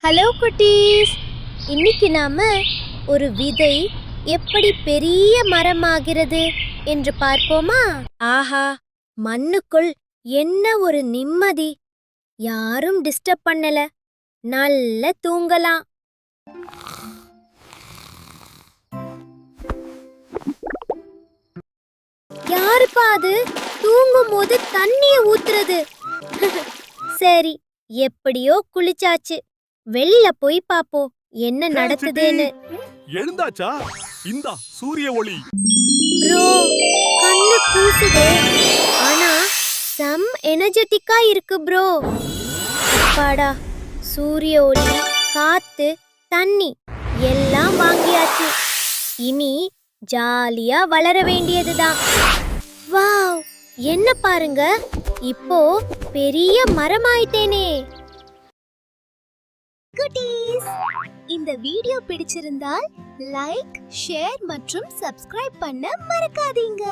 Hello குட்டீஸ், இன்னைக்கு நாம ஒரு விதை எப்படி பெரிய மரமாகிறது என்று பார்ப்போமா? ஆஹா, மண்ணுக்குள் என்ன ஒரு நிம்மதி! யாரும் டிஸ்டர்ப் பண்ணல, நல்ல தூங்கலாம். யாருப்பா அது தூங்கும் போது தண்ணிய ஊத்துறது? சரி, எப்படியோ குளிச்சாச்சு. வெளியில போய் பாப்போம் என்ன நடக்குதுன்னு. எழுந்தாச்சா? இந்தா சூரிய ஒளி. ப்ரோ, கண்ணு கூசுதே. ஆனா செம் எனர்ஜெட்டிக்கா இருக்கு ப்ரோ. அப்பாடா, சூரிய ஒளி, காத்து, தண்ணி எல்லாம் வாங்கியாச்சு. இனி ஜாலியா வளர வேண்டியதுதான். வாவ், என்ன பாருங்க, இப்போ பெரிய மரமாயிட்டேனே. குட்டீஸ், இந்த வீடியோ பிடிச்சிருந்தால் லைக், ஷேர் மற்றும் சப்ஸ்கிரைப் பண்ண மறக்காதீங்க.